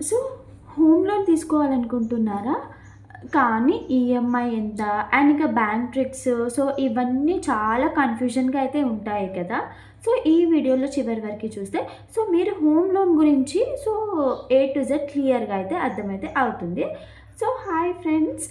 So home loan తీసుకోవాలనుకుంటున్నారా? కానీ EMI ఎంత? And ఇంకా బ్యాంక్ ట్రిక్స్, సో ఇవన్నీ చాలా కన్‌ఫ్యూజన్‌గా అయితే ఉంటాయి కదా! సో ఈ వీడియోలో చివరి వరకు చూస్తే సో మీరు హోమ్ లోన్ గురించి సో ఏ టు జెడ్ క్లియర్‌గా అయితే అర్థమైతే అవుతుంది. సో హాయ్ ఫ్రెండ్స్,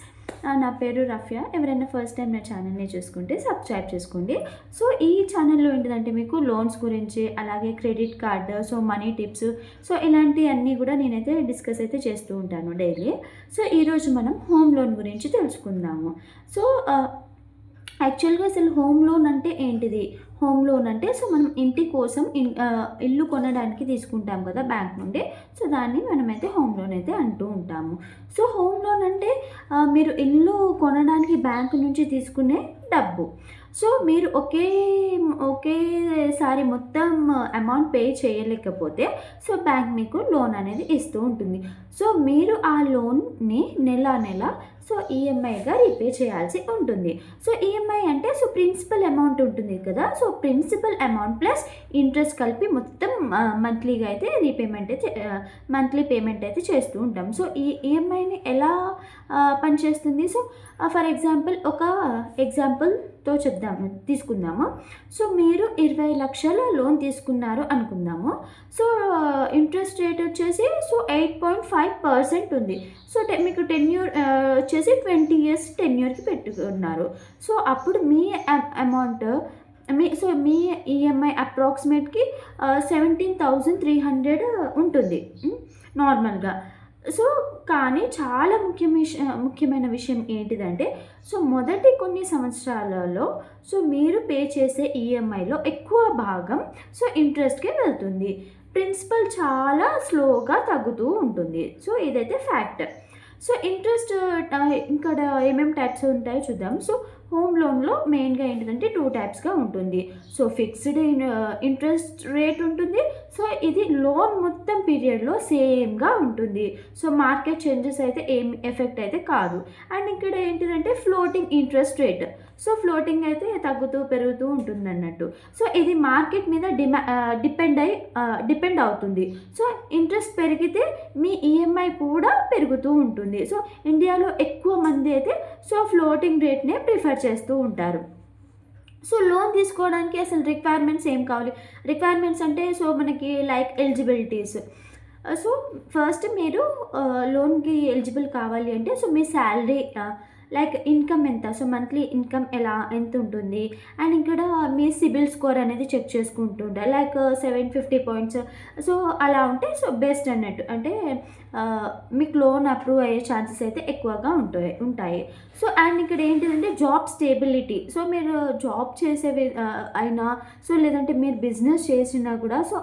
నా పేరు రఫ్యా. ఎవరైనా ఫస్ట్ టైం నా ఛానల్ని చూసుకుంటే సబ్స్క్రైబ్ చేసుకోండి. సో ఈ ఛానల్లో ఏంటిదంటే మీకు లోన్స్ గురించి, అలాగే credit card, so money tips, so ఇలాంటివన్నీ కూడా నేనైతే డిస్కస్ అయితే చేస్తూ ఉంటాను డైలీ. సో ఈరోజు మనం హోమ్ లోన్ గురించి తెలుసుకుందాము. సో యాక్చువల్‌గా అసలు హోమ్ లోన్ అంటే ఏంటిది? హోమ్ లోన్ అంటే సో మనం ఇంటి కోసం ఇల్లు కొనడానికి తీసుకుంటాం కదా బ్యాంక్ నుండి. సో దాన్ని మనమైతే హోమ్ లోన్ అయితే అంటూ ఉంటాము. సో హోమ్ లోన్ అంటే మీరు ఇల్లు కొనడానికి బ్యాంక్ నుంచి తీసుకునే డబ్బు. సో మీరు ఒకేసారి మొత్తం అమౌంట్ పే చేయలేకపోతే సో బ్యాంక్ మీకు లోన్ అనేది ఇస్తూ ఉంటుంది. సో మీరు ఆ లోన్‌ని నెల సో ఈఎంఐగా రీపే చేయాల్సి ఉంటుంది. సో ఈఎంఐ అంటే సో ప్రిన్సిపల్ అమౌంట్ ఉంటుంది కదా! So principal amount plus interest కలిపి మొత్తం మంత్లీగా అయితే మంత్లీ పేమెంట్ అయితే చేస్తూ ఉంటాం. సో ఈ ఈఎంఐని ఎలా పనిచేస్తుంది? సో ఫర్ ఎగ్జాంపుల్ ఒక ఎగ్జాంపుల్‌తో తీసుకుందాము. సో మీరు 20,00,000 లోన్ తీసుకున్నారు అనుకుందాము. సో ఇంట్రెస్ట్ రేట్ వచ్చేసి సో 8.5% ఉంది. సో మీకు టెన్యూర్ వచ్చేసి 20 ఇయర్స్ టెన్యూర్‌కి పెట్టుకున్నారు. సో అప్పుడు మీ అమౌంట్ మీ ఈఎంఐ అప్రాక్సిమేట్‌కి 17,300 ఉంటుంది నార్మల్‌గా. సో కానీ చాలా ముఖ్యమైన విషయం ఏంటిదంటే సో మొదటి కొన్ని సంవత్సరాలలో సో మీరు పే చేసే ఈఎంఐలో ఎక్కువ భాగం సో ఇంట్రెస్ట్‌కే వెళ్తుంది. ప్రిన్సిపల్ చాలా స్లోగా తగ్గుతూ ఉంటుంది. సో ఇదైతే ఫ్యాక్ట్. సో ఇంట్రెస్ట్ ఇక్కడ ఏమేమి టైప్స్ ఉంటాయో చూద్దాం. సో హోమ్ లోన్‌లో మెయిన్‌గా ఏంటిదంటే 2 టైప్స్‌గా ఉంటుంది. సో ఫిక్స్డ్ ఇంట్రెస్ట్ రేట్ ఉంటుంది. సో ఇది లోన్ మొత్తం పీరియడ్‌లో సేమ్‌గా ఉంటుంది. సో మార్కెట్ చేంజెస్ అయితే ఏం ఎఫెక్ట్ అయితే కాదు. అండ్ ఇక్కడ ఏంటిదంటే floating interest rate. So floating అయితే తగ్గుతూ, పెరుగుతూ ఉంటుందన్నట్టు. సో ఇది మార్కెట్ మీద డిపెండ్ అవుతుంది. సో ఇంట్రెస్ట్ పెరిగితే మీ ఈఎంఐ కూడా పెరుగుతూ ఉంటుంది. సో ఇండియాలో ఎక్కువ మంది అయితే సో ఫ్లోటింగ్ రేట్‌నే ప్రిఫర్ చేస్తూ ఉంటారు. సో లోన్ తీసుకోవడానికి అసలు రిక్వైర్మెంట్స్ ఏం కావాలి? రిక్వైర్మెంట్స్ అంటే సో మనకి లైక్ ఎలిజిబిలిటీస్. సో ఫస్ట్ మీరు లోన్‌కి ఎలిజిబుల్ కావాలి అంటే సో మీ శాలరీ లైక్ ఇన్‌కమ్ ఎంత? సో మంత్లీ ఇన్‌కమ్ ఎంత ఉంటుంది? అండ్ ఇక్కడ మీ సిబిల్ స్కోర్ అనేది చెక్ చేసుకుంటూ ఉంటారు. లైక్ 750 పాయింట్స్ సో అలా ఉంటే సో బెస్ట్ అన్నట్టు. అంటే మీకు లోన్ అప్రూవ్ అయ్యే ఛాన్సెస్ అయితే ఎక్కువగా ఉంటాయి. సో అండ్ ఇక్కడ ఏంటిదంటే జాబ్ స్టేబిలిటీ. సో మీరు జాబ్ అయినా సో లేదంటే మీరు బిజినెస్ చేసినా కూడా సో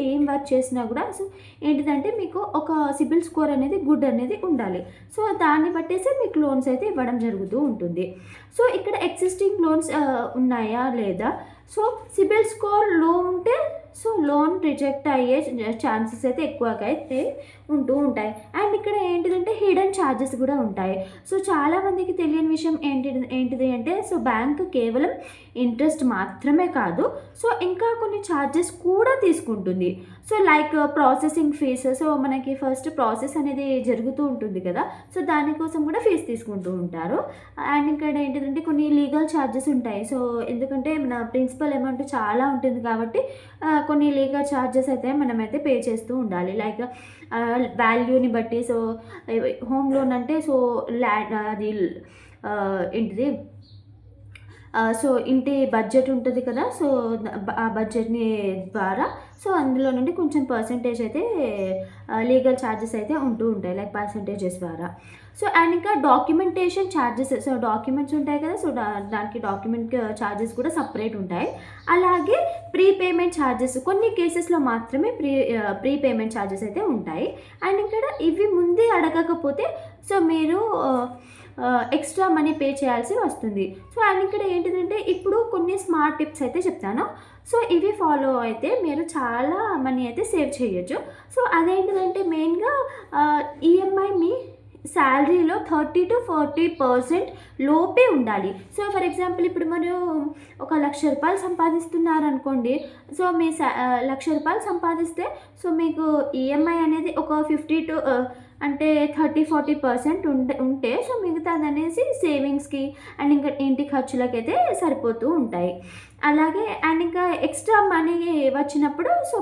ఏం వర్క్ చేసినా కూడా సో ఏంటిదంటే మీకు ఒక సిబిల్ స్కోర్ అనేది గుడ్ అనేది ఉండాలి. సో దాన్ని బట్టేసి మీకు లోన్స్ అయితే ఇవ్వడం జరుగుతూ ఉంటుంది. సో ఇక్కడ ఎగ్జిస్టింగ్ లోన్స్ ఉన్నాయా లేదా? సో సిబిల్ స్కోర్ లో ఉంటే సో లోన్ రిజెక్ట్ అయ్యే ఛాన్సెస్ అయితే ఎక్కువగా అయితే ఉంటూ ఉంటాయి. అండ్ ఇక్కడ ఏంటిదంటే హిడెన్ ఛార్జెస్ కూడా ఉంటాయి. సో చాలామందికి తెలియని విషయం ఏంటిది అంటే సో బ్యాంక్ కేవలం ఇంట్రెస్ట్ మాత్రమే కాదు సో ఇంకా కొన్ని ఛార్జెస్ కూడా తీసుకుంటుంది. So like processing fees. So మనకి ఫస్ట్ ప్రాసెస్ అనేది జరుగుతూ ఉంటుంది కదా! సో దానికోసం కూడా ఫీజు తీసుకుంటూ ఉంటారు. అండ్ ఇక్కడ ఏంటిదంటే కొన్ని లీగల్ ఛార్జెస్ ఉంటాయి. సో ఎందుకంటే మన ప్రిన్సిపల్ అమౌంట్ చాలా ఉంటుంది కాబట్టి కొన్ని లీగల్ ఛార్జెస్ అయితే మనమైతే పే చేస్తూ ఉండాలి. లైక్ వాల్యూని బట్టి. సో హోమ్ లోన్ అంటే సో అది ఏంటిది సో ఇంటి బడ్జెట్ ఉంటుంది కదా! సో ఆ బడ్జెట్‌ని ద్వారా సో అందులో నుండి కొంచెం పర్సెంటేజ్ అయితే లీగల్ ఛార్జెస్ అయితే ఉంటూ ఉంటాయి. లైక్ పర్సెంటేజెస్ ద్వారా. సో అండ్ ఇంకా డాక్యుమెంటేషన్ ఛార్జెస్. సో డాక్యుమెంట్స్ ఉంటాయి కదా! సో దానికి డాక్యుమెంట్ ఛార్జెస్ కూడా సెపరేట్ ఉంటాయి. అలాగే ప్రీపేమెంట్ ఛార్జెస్ కొన్ని కేసెస్‌లో మాత్రమే ప్రీపేమెంట్ ఛార్జెస్ అయితే ఉంటాయి. అండ్ ఇక్కడ ఇవి ముందే అడగకపోతే సో మీరు ఎక్స్ట్రా మనీ పే చేయాల్సి వస్తుంది. సో అండ్ ఇక్కడ ఏంటిదంటే ఇప్పుడు కొన్ని స్మార్ట్ టిప్స్ అయితే చెప్తాను. సో ఇవి ఫాలో అయితే మీరు చాలా మనీ అయితే సేవ్ చేయొచ్చు. సో అదేంటిదంటే మెయిన్‌గా ఈఎంఐ మీ శాలరీలో 30-40% లోపే ఉండాలి. సో ఫర్ ఎగ్జాంపుల్ ఇప్పుడు మీరు ఒక రూ. 1,00,000 సంపాదిస్తున్నారనుకోండి. సో మీ రూ. 1,00,000 సంపాదిస్తే సో మీకు ఈఎంఐ అనేది ఒక 50 టు అంటే 30-40% ఉంటే సో మిగతాదనేసి సేవింగ్స్‌కి అండ్ ఇంకా ఇంటి ఖర్చులకైతే సరిపోతూ ఉంటాయి. అలాగే అండ్ ఇంకా ఎక్స్ట్రా మనీ వచ్చినప్పుడు సో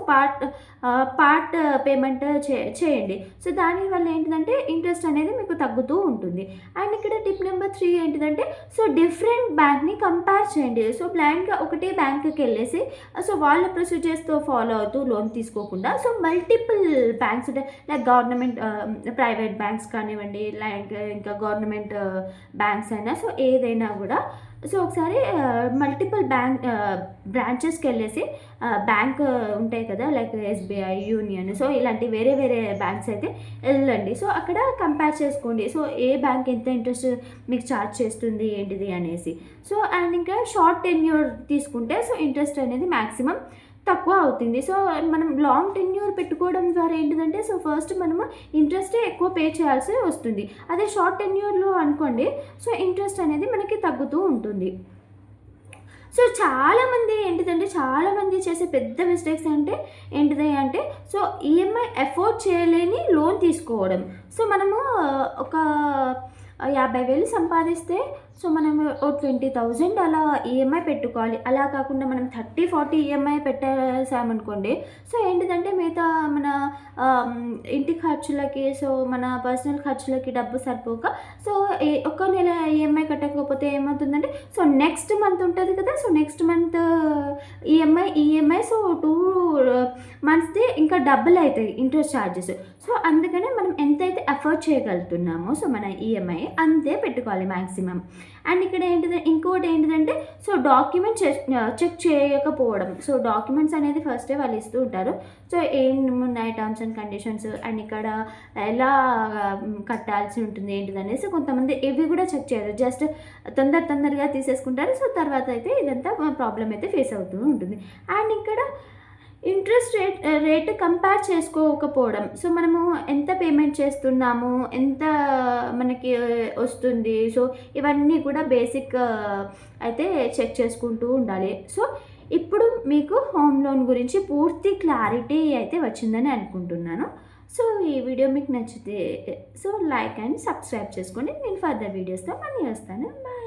పార్ట్ పేమెంట్ చేయండి. సో దానివల్ల ఏంటిదంటే ఇంట్రెస్ట్ అనేది మీకు తగ్గుతూ ఉంటుంది. అండ్ ఇక్కడ టిప్ నెంబర్ 3 ఏంటిదంటే సో డిఫరెంట్ బ్యాంక్‌ని కంపేర్ చేయండి. సో బ్లాంక్‌గా ఒకటే బ్యాంక్‌కెళ్ళేసి సో వాళ్ళ ప్రొసీజర్స్‌తో ఫాలో అవుతూ లోన్ తీసుకోకుండా సో మల్టిపుల్ బ్యాంక్స్ ఉంటాయి. లైక్ గవర్నమెంట్ ప్రైవేట్ బ్యాంక్స్ కానివ్వండి, లైక్ ఇంకా గవర్నమెంట్ బ్యాంక్స్ అయినా సో ఏదైనా కూడా సో ఒకసారి మల్టిపుల్ బ్రాంచెస్కి వెళ్ళేసి బ్యాంక్ ఉంటాయి కదా, లైక్ ఎస్బీఐ, యూనియన్, సో ఇలాంటి వేరే వేరే బ్యాంక్స్ అయితే వెళ్ళండి. సో అక్కడ కంపేర్ చేసుకోండి. సో ఏ బ్యాంక్ ఎంత ఇంట్రెస్ట్ మీకు ఛార్జ్ చేస్తుంది ఏంటిది అనేసి. సో అండ్ ఇంకా షార్ట్ టెన్యూర్ తీసుకుంటే సో ఇంట్రెస్ట్ అనేది మ్యాక్సిమం తక్కువ అవుతుంది. సో మనం లాంగ్ టెన్యూర్ పెట్టుకోవడం ద్వారా ఏంటిదంటే సో ఫస్ట్ మనము ఇంట్రెస్టే ఎక్కువ పే చేయాల్సి వస్తుంది. అదే షార్ట్ టెన్యూర్లో అనుకోండి సో ఇంట్రెస్ట్ అనేది మనకి తగ్గుతూ ఉంటుంది. సో చాలామంది చేసే పెద్ద మిస్టేక్స్ ఏంటిది అంటే సో ఈఎంఐ ఎఫోర్డ్ చేయలేని లోన్ తీసుకోవడం. సో మనము ఒక 50,000 సంపాదిస్తే సో మనం 20,000 అలా ఈఎంఐ పెట్టుకోవాలి. అలా కాకుండా మనం 30-40 ఈఎంఐ పెట్టేసామనుకోండి సో ఏంటిదంటే మిగతా మన ఇంటి ఖర్చులకి సో మన పర్సనల్ ఖర్చులకి డబ్బు సరిపోక సో ఒక్క నెల ఈఎంఐ కట్టకపోతే ఏమవుతుందంటే సో నెక్స్ట్ మంత్ ఉంటుంది కదా, so next month EMI so 2 మంత్స్ది ఇంకా డబుల్ అవుతాయి ఇంట్రెస్ట్ ఛార్జెస్. సో అందుకనే మనం ఎంతైతే అఫోర్డ్ చేయగలుగుతున్నామో సో మన ఈఎంఐ అంతే పెట్టుకోవాలి మ్యాక్సిమం. అండ్ ఇక్కడ ఇంకోటి ఏంటిదంటే సో డాక్యుమెంట్స్ చెక్ చేయకపోవడం. సో డాక్యుమెంట్స్ అనేది ఫస్టే వాళ్ళు ఇస్తూ ఉంటారు. సో ఏమున్నాయి టర్మ్స్ అండ్ కండిషన్స్ అండ్ ఇక్కడ ఎలా కట్టాల్సి ఉంటుంది ఏంటిదనేసి కొంతమంది ఇవి కూడా చెక్ చేయరు, జస్ట్ తొందరగా తీసేసుకుంటారు. సో తర్వాత అయితే ఇదంతా ప్రాబ్లం అయితే ఫేస్ అవుతూ ఉంటుంది. అండ్ ఇక్కడ ఇంట్రెస్ట్ రేట్ కంపేర్ చేసుకోకపోవడం. సో మనము ఎంత పేమెంట్ చేస్తున్నాము, ఎంత మనకి వస్తుంది, సో ఇవన్నీ కూడా బేసిక్ అయితే చెక్ చేసుకుంటూ ఉండాలి. సో ఇప్పుడు మీకు హోమ్ లోన్ గురించి పూర్తి క్లారిటీ అయితే వచ్చిందని అనుకుంటున్నాను. సో ఈ వీడియో మీకు నచ్చితే సో లైక్ అండ్ సబ్స్క్రైబ్ చేసుకోండి. నేను ఫర్దర్ వీడియోస్తో మళ్ళీ వస్తాను. బాయ్.